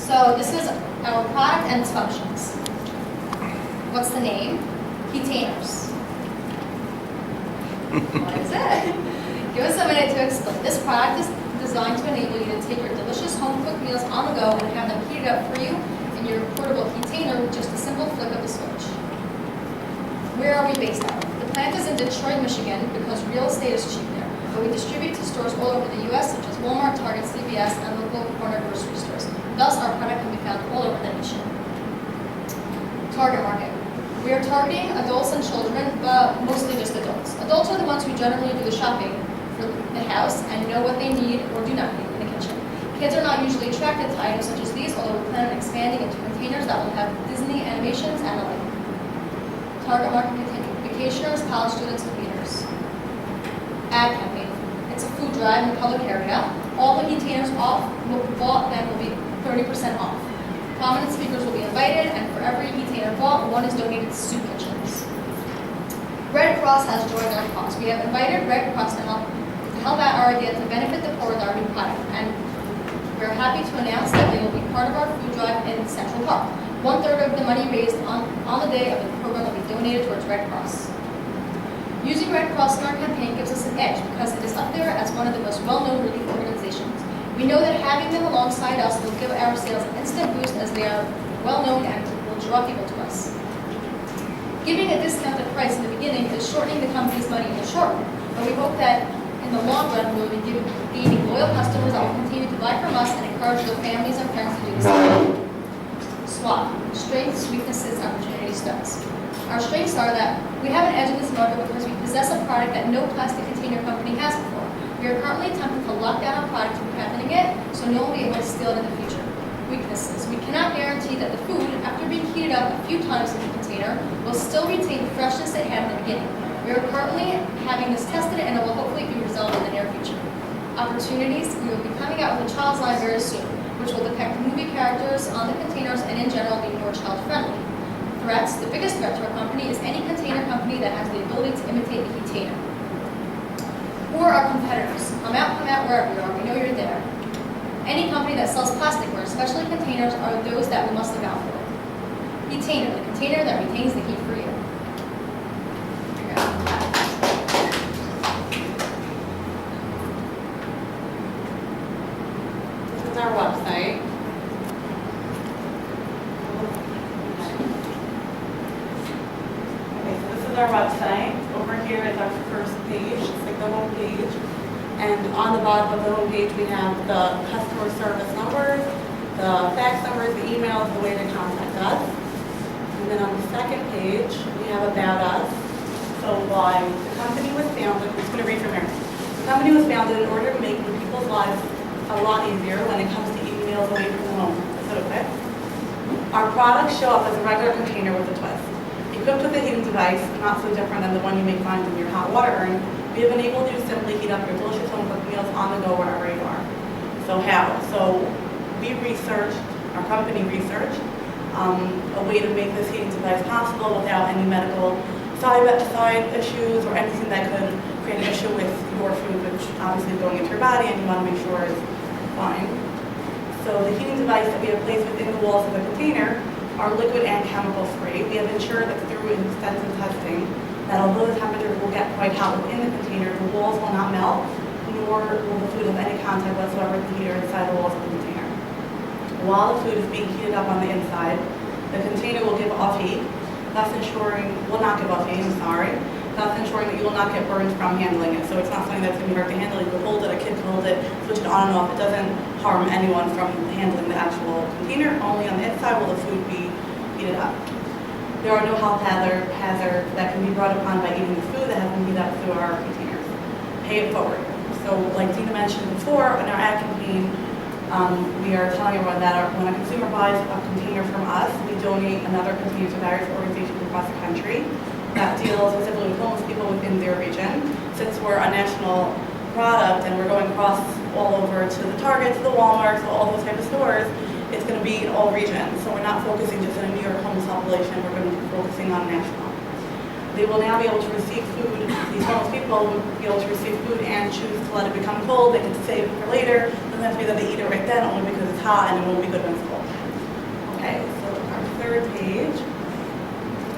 So this is our product and its functions. What's the name? Keytainers. What is it? Give us a minute to explain. This product is designed to enable you to take your delicious home-cooked meals on the go and have them heated up for you in your portable keytainer with just a simple flick of the switch. Where are we based out of? The plant is in Detroit, Michigan because real estate is cheap there, but we distribute to stores all over the U.S. such as Walmart, Target, CVS, and local corner grocery stores. Thus, our product can be found all over the nation. Target market. We are targeting adults and children, but mostly just adults. Adults are the ones who generally do the shopping for the house and know what they need or do not need in the kitchen. Kids are not usually attracted to items such as these, although we plan on expanding into containers that will have Disney animations and the like. Target market continue. Vacationers, college students, and readers. Ad campaign. It's a food drive in the public area. All the containers bought then will be 30% off. Prominent speakers will be invited, and for every container bought, one is donated to soup kitchens. Red Cross has joined our cause. We have invited Red Cross to help out our idea to benefit the poor with our new product, and we're happy to announce that they will be part of our food drive in Central Park. 1/3 of the money raised on the day of the program will be donated towards Red Cross. Using Red Cross in our campaign gives us an edge because it is up there as one of the most well-known relief organizations. We know that having them alongside us will give our sales an instant boost as they are well-known and will draw people to us. Giving a discounted price in the beginning is shortening the company's money in the short run, but we hope that in the long run we will be gaining loyal customers that will continue to buy from us and encourage their families and friends to do the same. SWOT, strengths, weaknesses, opportunity studs. Our strengths are that we have an edge in this market because we possess a product that no plastic container company has before. We are currently attempting to lock down our product from patenting it, so no one will be able to steal it in the future. Weaknesses. We cannot guarantee that the food, after being heated up a few times in the container, will still retain the freshness it had in the beginning. We are currently having this tested and it will hopefully be resolved in the near future. Opportunities. We will be coming out with a child's line very soon, which will depict movie characters on the containers and in general be more child-friendly. Threats. The biggest threat to our company is any container company that has the ability to imitate the container. Who are our competitors? Come out, wherever you are. We know you're there. Any company that sells plasticware, especially containers, are those that we must look out for. Keytainer, the container that retains the heat for you. This is our website. Okay, so this is our website. Over here is our first page. It's like the home page. And on the bottom of the home page, we have the customer service numbers, the fax numbers, the emails, the way to contact us. And then on the second page, we have about us. So why the company was founded, I'm just going to read from here. The company was founded in order to make people's lives a lot easier when it comes to eating meals away from home. Is that okay? Our products show up as a regular container with a twist. Equipped with a heating device, not so different than the one you may find in your hot water urn, we have enabled you to simply heat up your delicious home-cooked meals on the go wherever you are. So how? So we researched, our company researched, a way to make this heating device possible without any medical side issues or anything that could create an issue with your food, which obviously is going into your body and you want to make sure is fine. So the heating device that we have placed within the walls of the container are liquid and chemical free. We have ensured that through extensive testing that although the temperature will get quite hot within the container, the walls will not melt, nor will the food have any contact whatsoever with the heater inside the walls of the container. While the food is being heated up on the inside, the container will give off heat, thus ensuring, will not give off heat, thus ensuring that you will not get burned from handling it. So it's not something that's going to be hard to handle. You can hold it, a kid can hold it, switch it on and off. It doesn't harm anyone from handling the actual container. Only on the inside will the food be heated up. There are no health hazards that can be brought upon by eating the food that has been heated up through our containers. Pay it forward. So like Dina mentioned before, in our ad campaign, we are telling everyone that when a consumer buys a container from us, we donate another container to various organizations across the country that deals specifically with homeless people within their region. Since we're a national product and we're going across all over to the Targets, the Walmarts, all those type of stores, it's going to be in all regions. So we're not focusing just on a New York homeless population, we're going to be focusing on national. They will now be able to receive food, these homeless people will be able to receive food and choose to let it become cold. They can save it for later. It doesn't have to be that they eat it right then, only because it's hot and it won't be good when it's cold. third page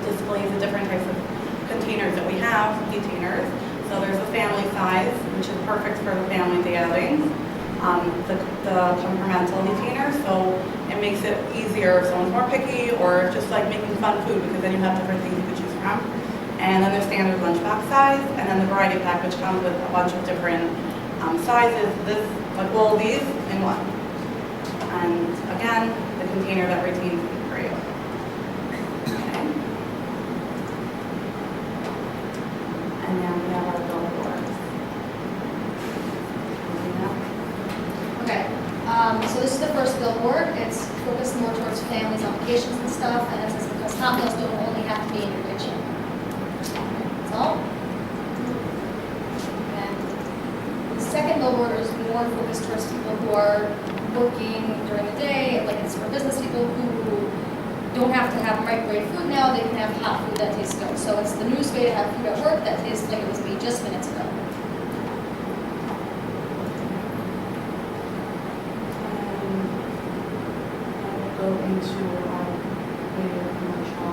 displays the different types of containers that we have, containers. So there's a family size, which is perfect for the family day outings. The temperamental container, so it makes it easier if someone's more picky or just like making fun food, because then you have different things you could choose from. And then there's standard lunchbox size, and then the variety pack, which comes with a bunch of different sizes. This, like all these in one. And again, the container that retains food for you. Okay. And then we have our billboards. Okay, so this is the first billboard. It's focused more towards families on vacations and stuff, and it says because hot meals don't only have to be in your kitchen. That's all. And the second billboard is more focused towards people who are working during the day, like it's for business people who don't have to have microwave food now, they can have hot food that tastes good. So it's the newest way to have food at work that tastes like it was made just minutes ago. Go into our later commercial.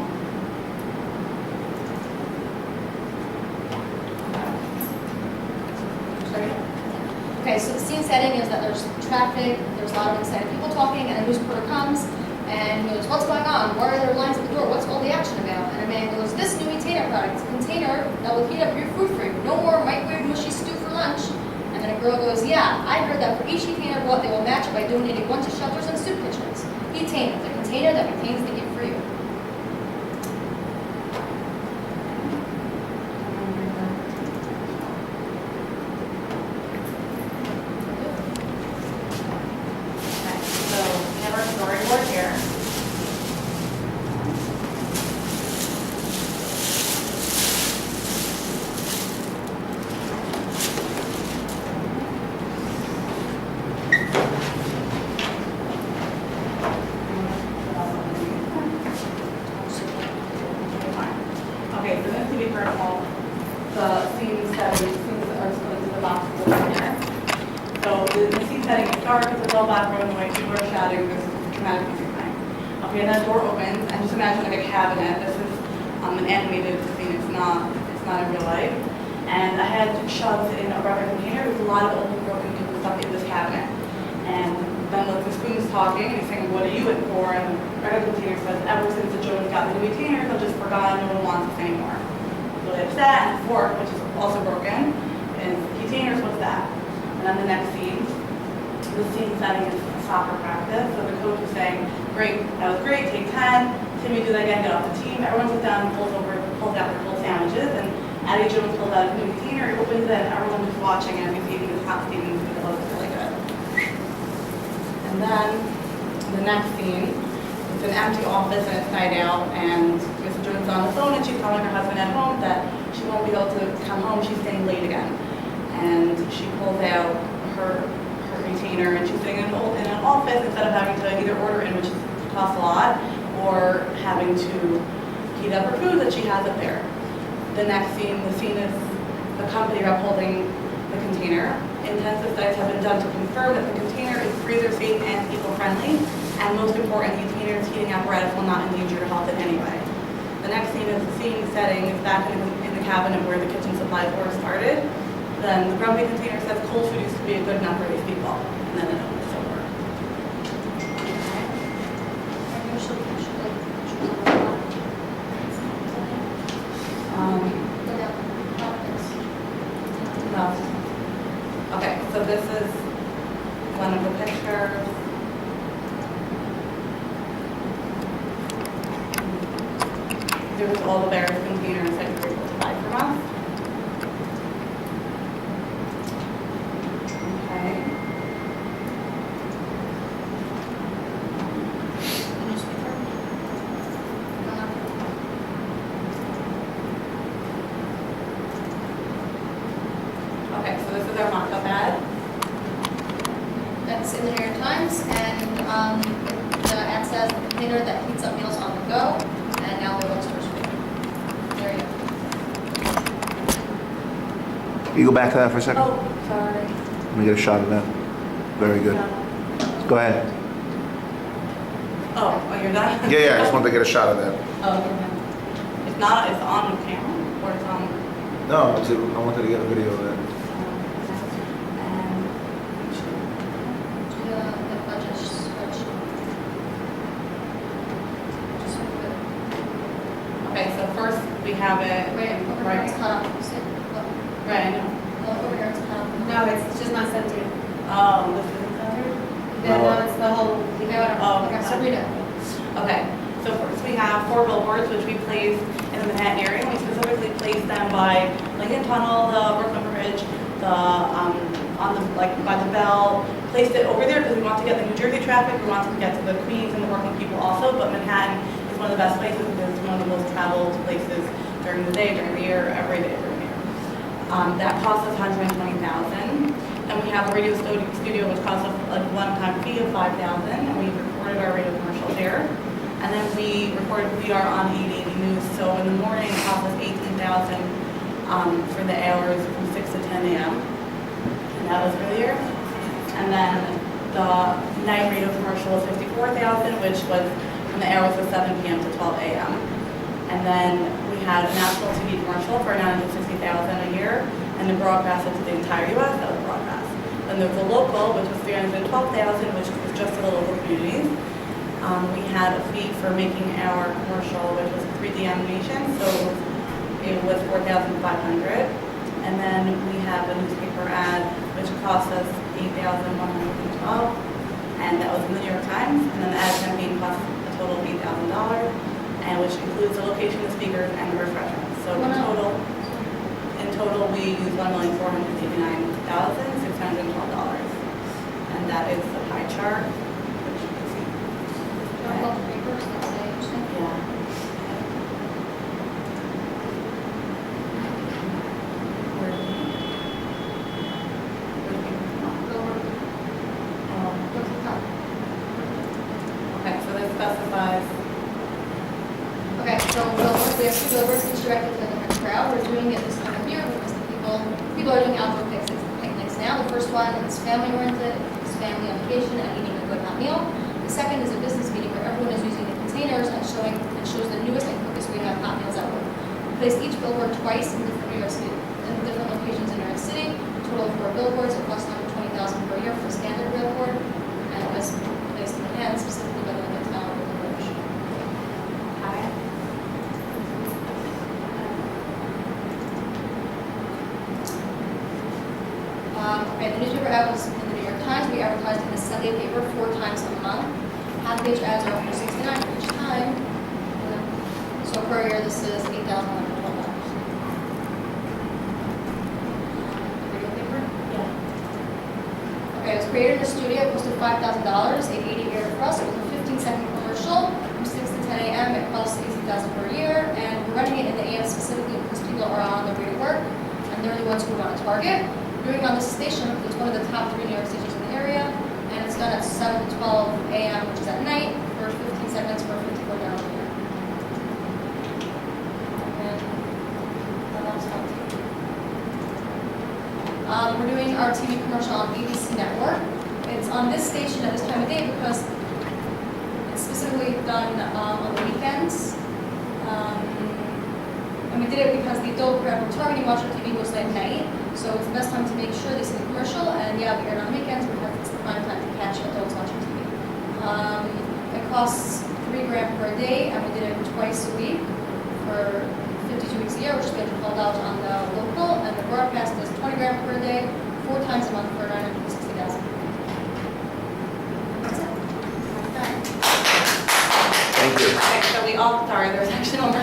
Sorry? Okay, so the scene setting is that there's traffic, there's a lot of excited people talking, and a news reporter comes, and he goes, what's going on? Why are there lines at the door? What's all the action about? And a man goes, this new container product, it's a container that will heat up your food for you. No more microwave mushy stew for lunch. And then a girl goes, yeah, I heard that for each container bought, they will match it by donating one to shelters and soup kitchens. Container, the container that contains the gift for you. Okay, so we have our storyboard here. Okay, so this to be careful, the scene setting, scenes that are split into the boxes over here. So the scene setting is dark, it's a dull background noise, people are shouting, there's dramatic music playing. Okay, and that door opens, and just imagine like a cabinet. This is an animated scene, it's not in real life. And I had shoved in a rubber container with a lot of old broken people stuck in this cabinet. And then like the spoon's talking, and he's saying, what are you in for? And the rubber container says, ever since the Jones got the new containers, I've just forgotten, no one wants us anymore. Really upset, and the fork, which is also broken, is containers, what's that? And then the next scene, the scene setting is a soccer practice. So the coach is saying, great, that was great, take 10. Timmy, do that again, get off the team. Everyone sits down and pulls out their full sandwiches. And Addie Jones pulls out a new container, he opens it, and everyone's just watching as he's eating his hot steaming food. It looks really good. And then the next scene, it's an empty office and it's night out, and Mrs. Jones is on the phone and she's telling her husband at home that she won't be able to come home, she's staying late again. And she pulls out her retainer and she's sitting in an office instead of having to either order in, which costs a lot, or having to heat up her food that she has up there. The next scene, the scene is the company rep holding the container. Intensive studies have been done to confirm that the container is freezer safe and eco-friendly, and most important, the container's heating apparatus will not endanger your health in any way. The next scene is the scene setting is back in the cabinet where the kitchen supplies were started. Then the grumpy container says cold food used to be a good enough for these people, and then it opens over. No. Okay, so this is one of the pictures. There's all the various containers that you're able to buy from us. Okay. Okay, so this is our mock-up ad. That's in the New York Times, and the ad says the container that heats up meals on the go, and now they're stores for you. There you go. Can you go back to that for a second? Oh, sorry. Let me get a shot of that. Very good. Go ahead. Oh, you're done? Yeah, I just wanted to get a shot of that. Oh, okay. It's not, it's on the camera, or it's on? No, I wanted to get a video of that. And, The budget spreadsheet. Just so good. okay, so first we have it. Wait, over here it's cut off. You see? Look. Right, I know. No, over here it's cut off. No, it's just not centered. Oh, this isn't centered? No, it's the whole. Okay, whatever. Oh, Okay, so read it. Okay, so first we have 4 billboards, which we placed in the Manhattan area. We specifically placed them by Lincoln Tunnel, the Brooklyn Bridge, on the, like, by the Bell. Placed it over there because we want to get the New Jersey traffic, we want to get to the Queens and the working people also, but Manhattan is one of the best places because it's one of the most traveled places during the day, during the year, every day during the year. That cost us $120,000. And we have a radio studio which costs us a one-time fee of $5,000, and we recorded our radio commercial there. And then we are on 880 News, so in the morning it costs us $18,000 for the hours from 6 to 10 a.m. And that was for the year. And then the night radio commercial was $54,000, which was from the hours of 7 p.m. to 12 a.m. And then we had a national TV commercial for $960,000 a year, and then broadcasted to the entire U.S. That was broadcast. Then there was a local, which was $312,000, which was just to the local communities. We had a fee for making our commercial, which was 3D animation, so it was $4,500. And then we have a newspaper ad, which cost us $8,112, and that was in the New York Times. And then the ad campaign cost a total of $8,000, and which includes the location, the speakers, and the refreshments. So in total, we used $1,489,612, and that is the pie chart, which you can see. Don't hold the papers, that's what I understand. Yeah. Go to the top. Okay, so this specifies. Okay, so billboards, we have 2 billboards each directed to a different crowd. We're doing it this time of year because the people are doing outdoor picnics now. The first one is family oriented, it's family on vacation and eating a good hot meal. The second is a business meeting where everyone is using the containers and shows the newest and quickest way to have hot meals at work. We placed each billboard twice in different New York City, in different locations in New York City. A total of 4 billboards. It costs $120,000 per year for a standard billboard, and it was placed in the hands specifically by the Lincoln Tunnel Brooklyn Bridge. Okay, the newspaper ad was in the New York Times. We advertised in the Sunday paper 4 times a month. Half-page ads are for $69 each time. So per year, this is $8,112. Radio paper? Yeah. Okay, it was created in the studio, it costed $5,000, 880 air for us. It was a 15-second commercial from 6 to 10 a.m. It costs $60,000 per year, and we're running it in the AM specifically because people are on their way to work, and they're the ones who we want to target. We're doing on this station, it's one of the top 3 New York stations in the area, and it's done at 7 to 12 a.m., which is at night, for 15 seconds for $54 a year. And that last one. We're doing our TV commercial on ABC Network. It's on this station at this time of day because it's specifically done on the weekends. And we did it because the adult crowd we're targeting watching TV mostly at night. So it's the best time to make sure they see the commercial. And yeah, we aired on weekends because it's the prime time to catch adults watching TV. It costs $3,000 per day, and we did it twice a week for 52 weeks a year, which is scheduled called out on the local. And the broadcast is $20,000 per day, 4 times a month for $960,000. That's it. Thank you. Okay, so sorry, there's actually one more